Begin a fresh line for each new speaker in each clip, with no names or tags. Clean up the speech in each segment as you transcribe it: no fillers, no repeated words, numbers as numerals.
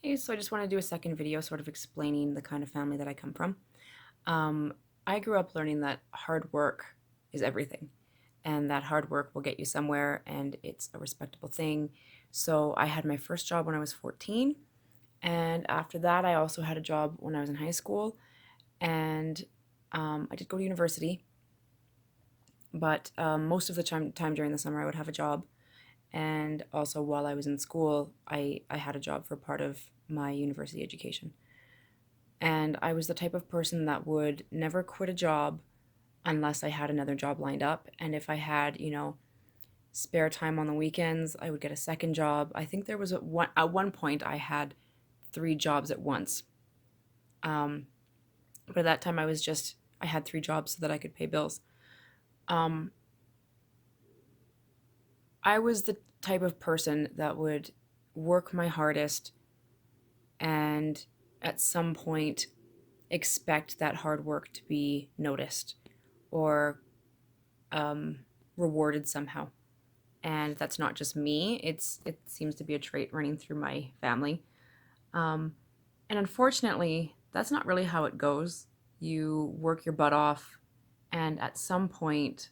Hey, so I just want to do a second video sort of explaining the kind of family that I come from. I grew up learning that hard work is everything, and that hard work will get you somewhere, and it's a respectable thing. So I had my first job when I was 14, and after that, I also had a job when I was in high school, and I did go to university, but most of the time during the summer, I would have a job. And also, while I was in school, I had a job for part of my university education. And I was the type of person that would never quit a job unless I had another job lined up. And if I had, spare time on the weekends, I would get a second job. I think there was at one point I had three jobs at once. Um, but at that time I had three jobs so that I could pay bills. Um, I was the type of person that would work my hardest and at some point expect that hard work to be noticed or um, rewarded somehow. And that's not just me. It seems to be a trait running through my family. Um, and unfortunately, that's not really how it goes. You work your butt off, and at some point,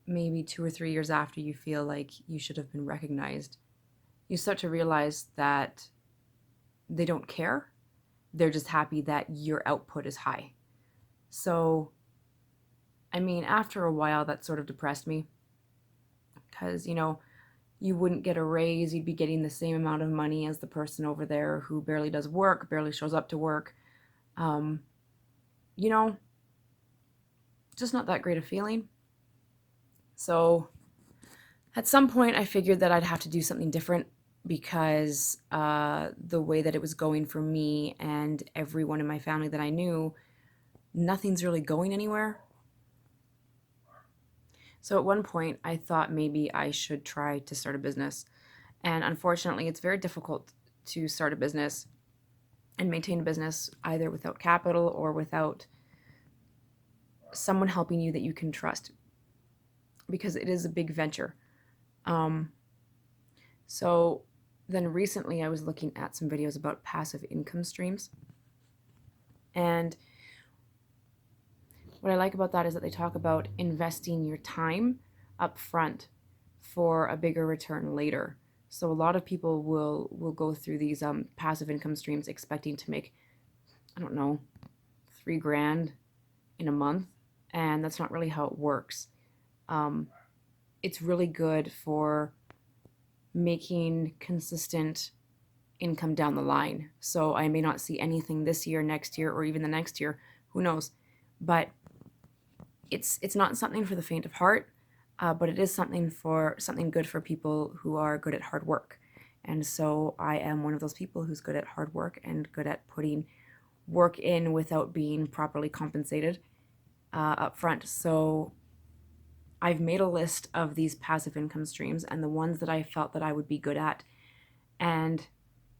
maybe 2 or 3 years after you feel like you should have been recognized, you start to realize that they don't care. They're just happy that your output is high. So, I mean, after a while, that sort of depressed me because, you wouldn't get a raise. You'd be getting the same amount of money as the person over there who barely does work, barely shows up to work. Um, you know, just not that great a feeling. So at some point, I figured that I'd have to do something different because the way that it was going for me and everyone in my family that I knew, nothing's really going anywhere. So at one point, I thought maybe I should try to start a business. And unfortunately, it's very difficult to start a business and maintain a business either without capital or without someone helping you that you can trust because it is a big venture. Um, so then recently I was looking at some videos about passive income streams. And what I like about that is that they talk about investing your time up front for a bigger return later. So a lot of people will go through these passive income streams expecting to make, I don't know, 3 grand in a month, and that's not really how it works. Um, it's really good for making consistent income down the line. So I may not see anything this year, next year, or even the next year. Who knows? But it's not something for the faint of heart. But it is something good for people who are good at hard work. And so I am one of those people who's good at hard work and good at putting work in without being properly compensated up front. So I've made a list of these passive income streams and the ones that I felt that I would be good at. And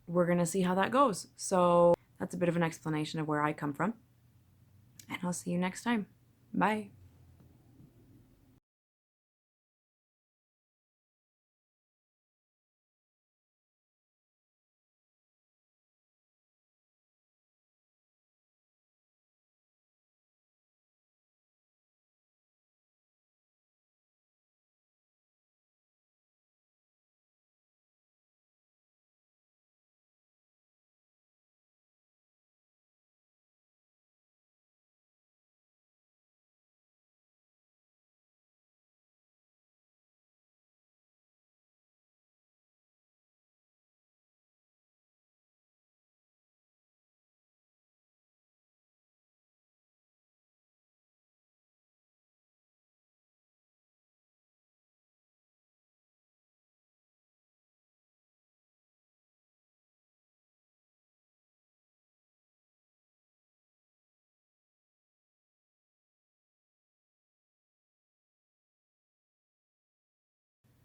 we're going to see how that goes. So that's a bit of an explanation of where I come from. And I'll see you next time. Bye.